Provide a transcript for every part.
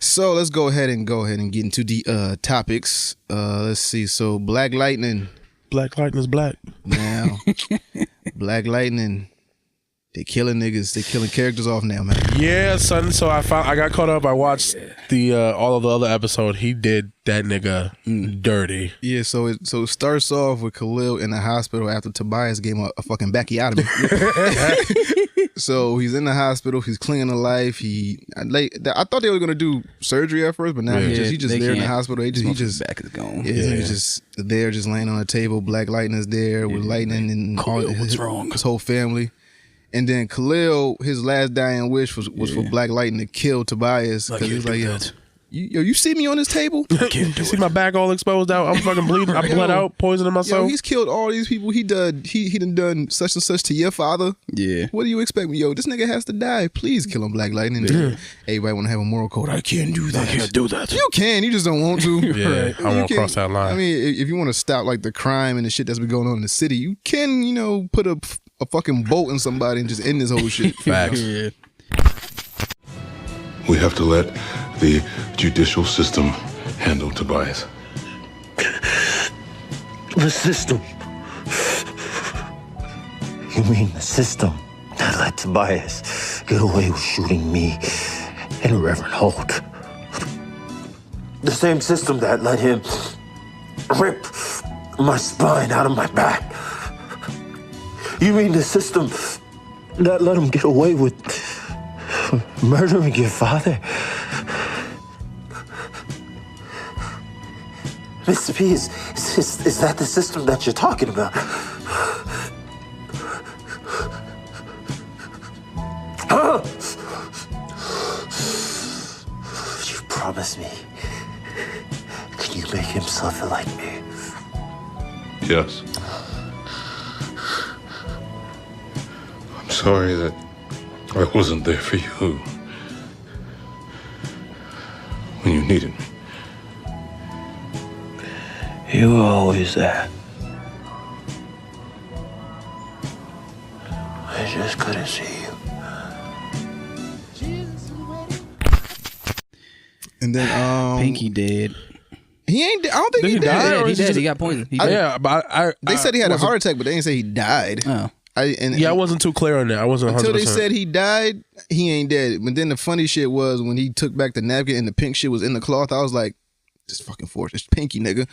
So let's go ahead and get into the topics. Let's see. So Black Lightning. Black Lightning is black. Now, Black Lightning. They killing niggas. They killing characters off now, man. Yeah, son. So I got caught up. I watched the all of the other episode. He did that nigga dirty. Yeah. So it starts off with Khalil in the hospital after Tobias gave him a fucking bacchiotomy. So he's in the hospital. He's clinging to life. I thought they were gonna do surgery at first, but now he just there in the hospital. He just back is gone. Yeah, he's just there, just laying on a table. Black Lightning's there with Lightning and Khalil, what's wrong? His whole family. And then Khalil, his last dying wish was for Black Lightning to kill Tobias because he was like, you see me on this table? You see my back all exposed out? I'm fucking bleeding. I bled out, poisoning myself. Yo, he's killed all these people. He done such and such to your father. Yeah. What do you expect me? Yo, this nigga has to die. Please kill him, Black Lightning. Yeah. Everybody want to have a moral code. I can't do that. I can't do that. You can. You just don't want to. Yeah, I won't cross that line. I mean, if you want to stop like the crime and the shit that's been going on in the city, you can, put a fucking bolt in somebody and just end this whole shit. Facts. Yeah. We have to let the judicial system handle Tobias. The system? You mean the system that let Tobias get away with shooting me and Reverend Holt? The same system that let him rip my spine out of my back? You mean the system that let him get away with murdering your father? Mr. P, is that the system that you're talking about? Huh? You promise me. Can you make him suffer like me? Yes. I'm sorry that I wasn't there for you when you needed me. You were always there. I just couldn't see you. And then Pinky dead. He ain't. I don't think Did he he died. die? Yeah, Or he is it dead. just- He got poisoned. Yeah, but They said he had a wasn't- heart attack, but they didn't say he died. Oh. I wasn't too clear on that. I wasn't 100%. Until they said he died, he ain't dead. But then the funny shit was when he took back the napkin and the pink shit was in the cloth, I was like, this fucking force, it's Pinky, nigga.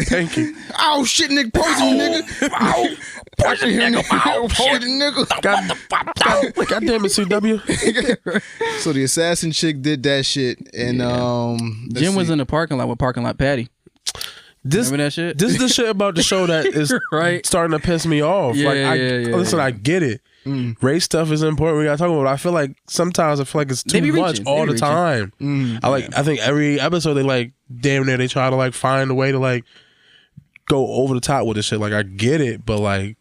Thank you. Oh shit, nigga, poison nigga. Ow, poison nigga. Ow, poison nigga. God damn it, CW. So the assassin chick did that shit, and Jim was in the parking lot with Parking Lot Patty. Remember that shit? This is the shit about the show that is Right. starting to piss me off. Yeah, Listen, I get it. Race stuff is important. We gotta talk about it. I feel like sometimes it's They too be much reaching. all They the be time. I think every episode they damn near they try to find a way to go over the top with this shit. I get it, but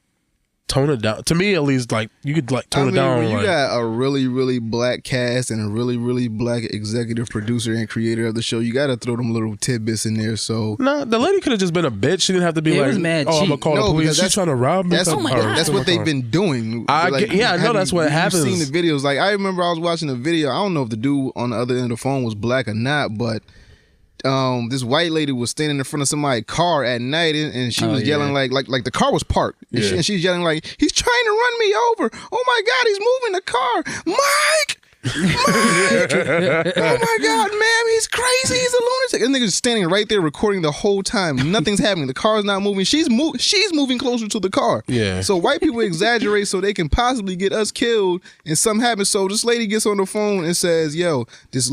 tone it down. To me, at least, you could tone it down. When you got a really, really black cast and a really, really black executive producer and creator of the show, you got to throw them little tidbits in there. So nah, the lady could have just been a bitch. She didn't have to be It was mad I'm gonna cheap. call the No, police. because She's trying to rob me. that's, Oh my God. that's what they've been doing. I know that's what happens. You've seen the videos. I remember I was watching a video. I don't know if the dude on the other end of the phone was black or not, but this white lady was standing in front of somebody's car at night and she was yelling like the car was parked and she's yelling like, he's trying to run me over. Oh my God, he's moving the car. Mike! Oh my God, ma'am, he's crazy. He's a lunatic. And nigga's standing right there recording the whole time. Nothing's happening. The car's not moving. She's moving closer to the car. Yeah. So white people exaggerate so they can possibly get us killed and something happens. So this lady gets on the phone and says, yo, this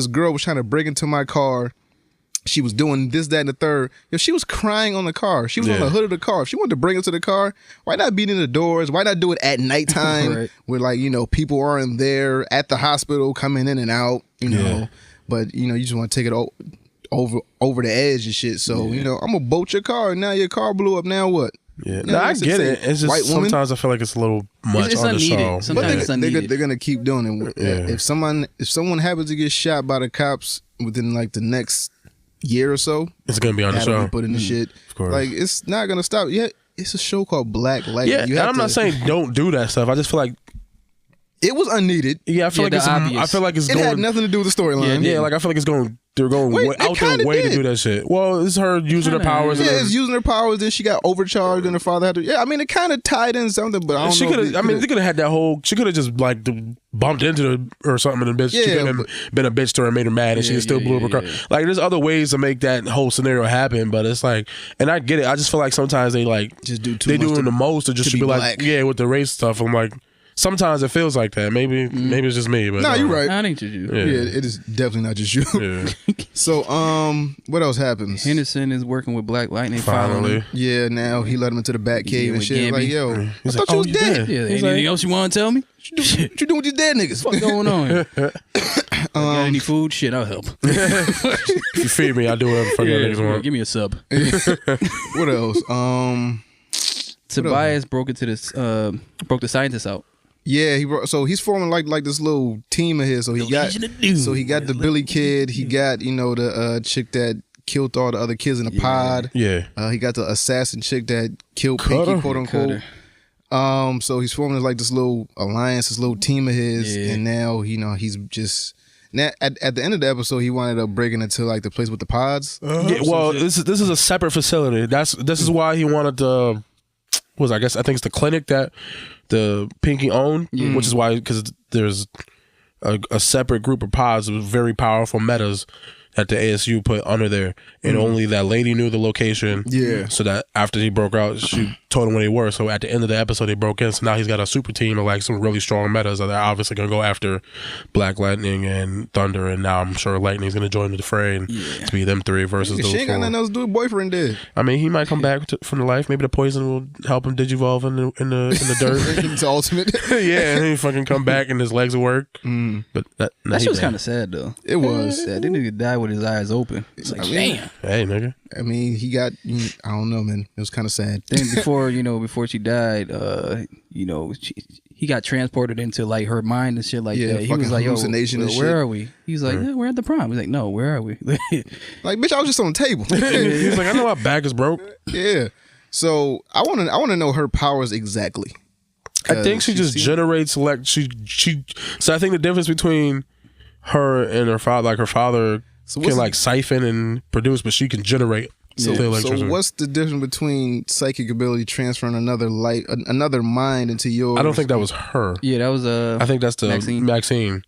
girl was trying to break into my car. She was doing this, that, and the third. Yo, she was crying on the car. She was on the hood of the car. If she wanted to bring into the car, why not beat in the doors? Why not do it at nighttime Right. where people aren't there at the hospital coming in and out, you know. But, you just want to take it over the edge and shit. So, I'm going to bolt your car. Now your car blew up. Now what? Yeah, no, I get it. It's just white woman? sometimes I feel like it's a little much It's on the unneeded. show. Sometimes But it's unneeded. they're going to keep doing it. Yeah. If someone happens to get shot by the cops within the next year or so, It's gonna be on the that'll show. be put in the shit. Of course. It's not gonna stop. Yeah, it's a show called Black Light. Yeah, you and have I'm not saying don't do that stuff. I just feel like It was unneeded. Yeah, I feel Yeah, like the it's. obvious. I feel like it's It going. had nothing to do with the storyline. Yeah, like I feel like it's going. They're going Wait, out it their kinda way to did. do that shit. Well, it's her using her Kinda, powers. Yeah, and it's then, using her powers. Then she got overcharged, and her father had to. Yeah, I mean, it kind of tied in something, but I don't she know. could if have. it I mean, could've- they could have had that whole. She could have just like bumped into her or something, and the bitch. she Yeah, could have but- been a bitch to her and made her mad, and she still blew up her car. Like, there's other ways to make that whole scenario happen, but it's like, and I get it. I just feel like sometimes they like Just do too They much doing to- the most to just to be be like, black. yeah, with the race stuff. I'm like, sometimes it feels like that. Maybe it's just me. But Nah, you're right. I think you. Yeah. Yeah, it is definitely not just you. Yeah. So, what else happens? Henderson is working with Black Lightning. following Finally. him. Yeah, now he let him into the bat cave and with shit. Like, Gambit. yo, He's I like, thought you was you dead. dead. Yeah, He's anything like- else you want to tell me? What you doing with these dead niggas? What's going on here? Got any food? Shit, I'll help. If you feed me, I'll do whatever the fuck y'all niggas want. Give me a sub. What else? Tobias broke into this. Broke the scientists out. Yeah, so he's forming like this little team of his. So he got the Billy kid. He got the chick that killed all the other kids in the pod. Yeah. He got the assassin chick that killed Pinky, Cutter. quote unquote. So he's forming like this little alliance, this little team of his, and now he's just. Now, at the end of the episode, he wanted to break into like the place with the pods. Yeah, well, this is a separate facility. This is why he wanted to. I think it's the clinic that the Pinky owned, which is why because there's a separate group of pods with very powerful metas that the ASU put under there, and only that lady knew the location. Yeah. So that after he broke out, she told him where they were. So at the end of the episode, they broke in. So now he's got a super team of like some really strong metas that are obviously gonna go after Black Lightning and Thunder. And now I'm sure Lightning's gonna join the fray and to be them three versus those She ain't got four. nothing else to do with boyfriend did. I mean, he might come back from the life. Maybe the poison will help him digivolve in the dirt. It's ultimate. Yeah, and he fucking come back and his legs will work. But That shit was kind of sad though. It was. Sad. That nigga died with his eyes open. It's like, damn. Hey, nigga. I mean, he got. I don't know, man. It was kind of sad. Then before she died, he got transported into like her mind and shit like Yeah, that. He fucking was like, "Yo, hallucination and where shit. are we?" He's like, "Yeah, we're at the prom." He's like, "No, where are we?" Like, bitch, I was just on the table. He's like, I know my back is broke. Yeah. So I want to know her powers exactly. I think she just generates she. So I think the difference between her and her father, like her father, So can what's like siphon and produce, but she can generate. the So electricity. what's the difference between psychic ability transferring another mind into yours? I don't think that was her. Yeah, that was I think that's the Maxine.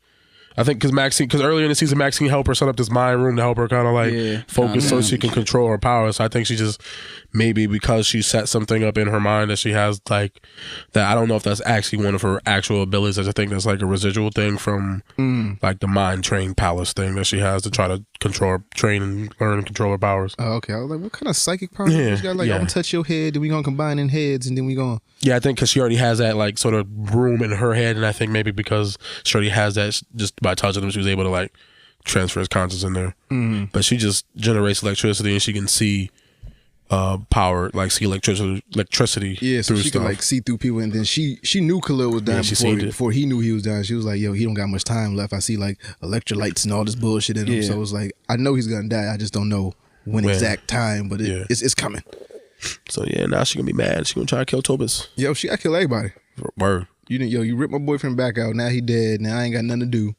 I think because earlier in the season, Maxine helped her set up this mind room to help her kind of like focus so she can control her power. So I think she just maybe because she set something up in her mind that she has like that. I don't know if that's actually one of her actual abilities. I just think that's like a residual thing from like the mind train palace thing that she has to try to train and learn and control her powers. Oh, okay. I was like, what kind of psychic power? Yeah, She got like, yeah. I'm gonna touch your head, then we gonna combine in heads, and then we gonna. Yeah, I think because she already has that like sort of room in her head, and I think maybe because she already has that, just by touching him, she was able to like transfer his conscience in there. But she just generates electricity, and she can see power, like see electricity Yeah, so through she stuff. could like see through people, and then she knew Khalil was dying Yeah, she seen it. before he knew he was dying. She was like, "Yo, he don't got much time left. I see like electrolytes and all this bullshit in him." Yeah. So it was like, I know he's gonna die. I just don't know when exact time, but it's coming. So yeah, now she gonna be mad. She gonna try to kill Tobis. Yo, she gotta kill everybody. Word. You ripped my boyfriend back out. Now he dead. Now I ain't got nothing to do.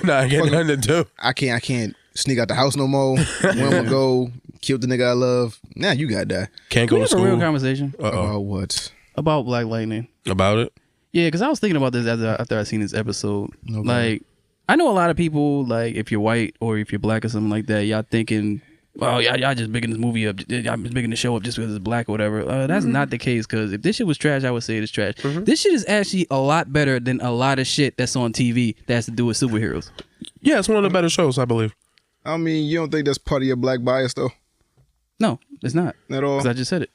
Nah, I got nothing to do. I can't sneak out the house no more. When I'm gonna go kill the nigga I love. Now you gotta die. Can't go We to have a real school. conversation About what? about Black Lightning. About it. Yeah, because I was thinking about this after I seen this episode. Okay. Like, I know a lot of people, like, if you're white or if you're black or something like that, y'all thinking, well, y'all just bigging this movie up, y'all just bigging the show up just because it's black or whatever. That's not the case, because if this shit was trash, I would say it's trash. This shit is actually a lot better than a lot of shit that's on TV that has to do with superheroes. Yeah, it's one of the better shows, I believe. I mean, you don't think that's part of your black bias though? No, it's not. At all? Because I just said it.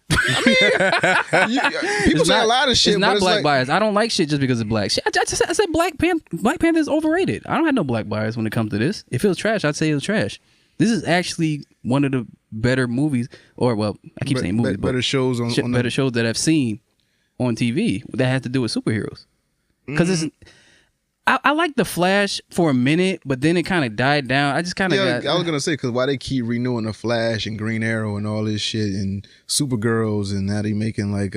People say a lot of shit, It's but not it's black like, bias. I don't like shit just because it's black. Shit, I said Black Panther is overrated. I don't have no black bias when it comes to this. If it was trash, I'd say it was trash. This is actually one of the better movies, or well, I keep saying movies, but better shows on better shows that I've seen on TV that has to do with superheroes. Because I like the Flash for a minute, but then it kind of died down. I just kind of got. I was gonna say because why they keep renewing the Flash and Green Arrow and all this shit and Supergirls and now they making like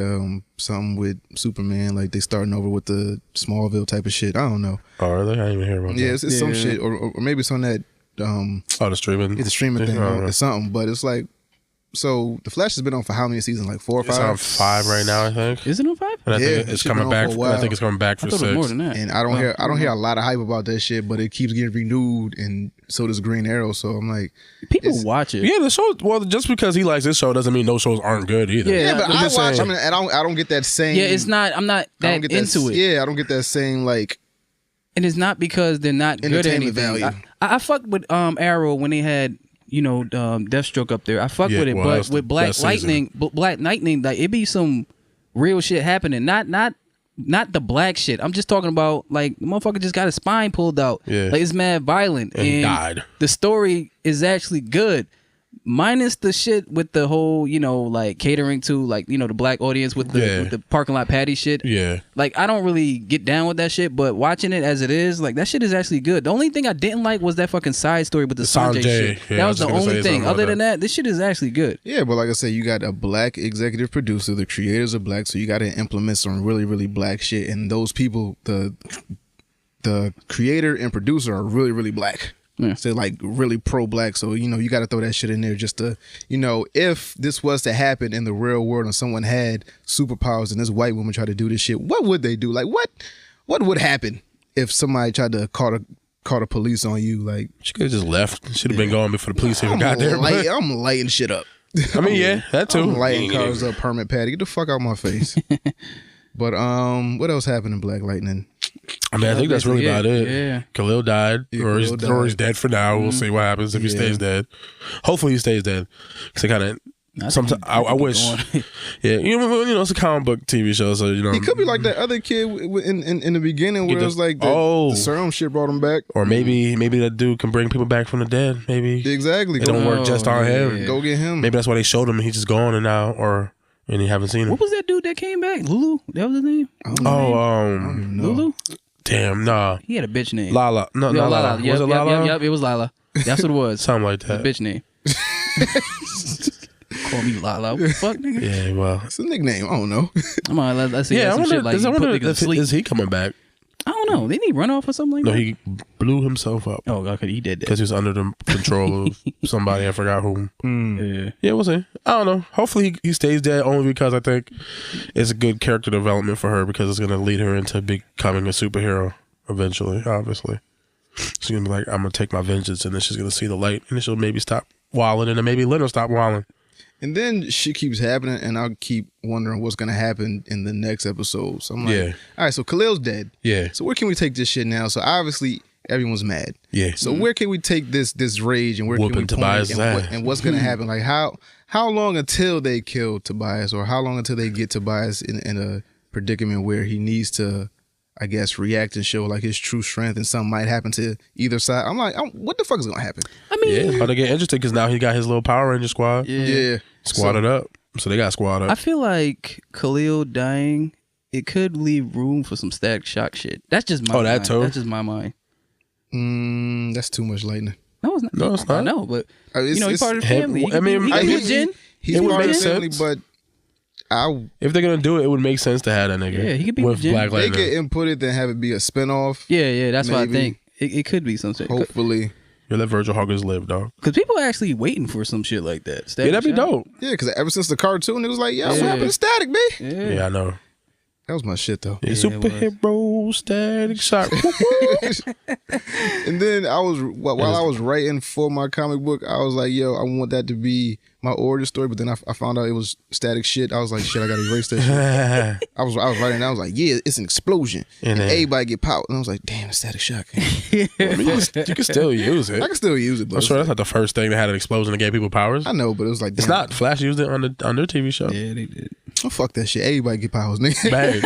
something with Superman, like they starting over with the Smallville type of shit. I don't know. Oh, really? I didn't even hear about that. Yeah, it's some shit, or maybe it's on that. Oh, the streaming. It's a streaming thing Oh, or something, but it's like. So the Flash has been on for how many seasons? Like 4 or 5? It's on 5 right now, I think. Is it on 5? And I Yeah, think it's been coming on back. for a while. I think it's coming back for I thought 6. it was more than that. And I don't hear a lot of hype about that shit, but it keeps getting renewed, and so does Green Arrow. So I'm like, People watch it. Yeah, the show. Well, just because he likes this show doesn't mean those shows aren't good either. Yeah, but I'm I just watch saying. them, and I don't get that same. Yeah, it's not. I'm not I that don't get that, into it. Yeah, I don't get that same like. And it's not because they're not good at Entertainment anything. value. I fucked with Arrow when they had Deathstroke up there. I fucked Yeah, with it, well, that's but with Black that season. Lightning, like it be some real shit happening. Not the black shit. I'm just talking about like the motherfucker just got his spine pulled out. Yeah. Like it's mad violent And he died. The story is actually good. Minus the shit with the whole, like catering to like, the black audience with the parking lot patty shit. Yeah. Like I don't really get down with that shit, but watching it as it is, like that shit is actually good. The only thing I didn't like was that fucking side story with the Sanjay shit. Yeah, that I was was the just gonna only say thing. something Other about than that, this shit is actually good. Yeah, but like I said, you got a black executive producer. The creators are black, so you got to implement some really, really black shit. And those people, the creator and producer are really, really black. Yeah. So like really pro-black. So you got to throw that shit in there just to if this was to happen in the real world and someone had superpowers and this white woman tried to do this shit, what would they do? Like what would happen if somebody tried to call the police on you? Like She could have just left. Should have been gone before the police even got there. But, I'm lighting shit up. I mean, yeah, that too. I'm lighting cars up, permit patty. Get the fuck out my face. But what else happened in Black Lightning? I mean, I think that's really Yeah, about it. yeah. Khalil died, Yeah, or he's Khalil died. dead for now. We'll see what happens if he stays dead. Hopefully, he stays dead. Because it kind of. Sometimes I wish. Yeah, it's a comic book TV show, so He could be like that other kid in the beginning where it was like the serum shit brought him back. Or maybe that dude can bring people back from the dead. Maybe Exactly. it don't work just on him. Go get him. Maybe that's why they showed him and he's just gone and you haven't seen him. What was that dude that came back? Lulu? That was his name? Lulu? Damn, nah. He had a bitch name. Lala. No, not Lala. Yep, Was it Lala? Yep, it was Lala. That's what it was. Something like that. Bitch name. Call me Lala. What the fuck, nigga? Yeah, well. It's a nickname. I don't know. Come on, let's see. Yeah, I some wonder, shit like I wonder put niggas to sleep. is he coming back? I don't know. Didn't he run off or something like No, that? he blew himself up. Oh, okay, he did that. Because he was under the control of somebody. I forgot whom. Yeah. Yeah, we'll see. I don't know. Hopefully he stays dead only because I think it's a good character development for her because it's going to lead her into becoming a superhero eventually, obviously. She's going to be like, I'm going to take my vengeance, and then she's going to see the light, and then she'll maybe stop wilding, and then maybe Lynn will stop wilding. And then shit keeps happening, and I'll keep wondering what's gonna happen in the next episode. So I'm like, Yeah. all right, so Khalil's dead. Yeah. So where can we take this shit now? So obviously everyone's mad. Yeah. So where can we take this rage and where Whooping can we Tobias' point it ass. and what's gonna happen? Like how long until they kill Tobias, or how long until they get Tobias in a predicament where he needs to, I guess, react and show like his true strength, and something might happen to either side. I'm like, what the fuck is gonna happen? I mean, Yeah, about to get interesting because now he got his little Power Ranger squad. Yeah. Squatted up. So they got squad up. I feel like Khalil dying, it could leave room for some Static Shock shit. That's just my mind. that too? That's just my mind. That's too much lightning. No, it's not. No, it's not. I know, but It's- he's part of the him- family. He I mean, he I could be mean, a Jin. He's It would part of make the family, sense. but If they're gonna do it, it would make sense to have that nigga. Yeah, he could be with legit. Black they Lightning. could input it, then have it be a spinoff. Yeah, that's what I Maybe. think. It could be some shit. Hopefully. Yeah, let Virgil Huggins live, dog. Because people are actually waiting for some shit like that. Yeah, Static that'd be Shock. dope. Yeah, because ever since the cartoon, it was like, yo, what Yeah. happened to Static, B? Yeah. Yeah, I know. That was my shit, though. Yeah, it was. superhero Static Shock. And then while I was writing for my comic book, I was like, yo, I want that to be my origin story. But then I found out it was Static shit. I was like, shit, I gotta erase that shit. I was writing, I was like, yeah, it's an explosion. And then- everybody get powered. And I was like, damn, it's Static Shock. I mean, you can still use it. I can still use it, but I'm sure that's not the first thing that had an explosion that gave people powers. I know, but it was like, damn, It's not. Flash used it on their TV show. Yeah, they did. oh, fuck that shit. Everybody get powers, nigga. Bang.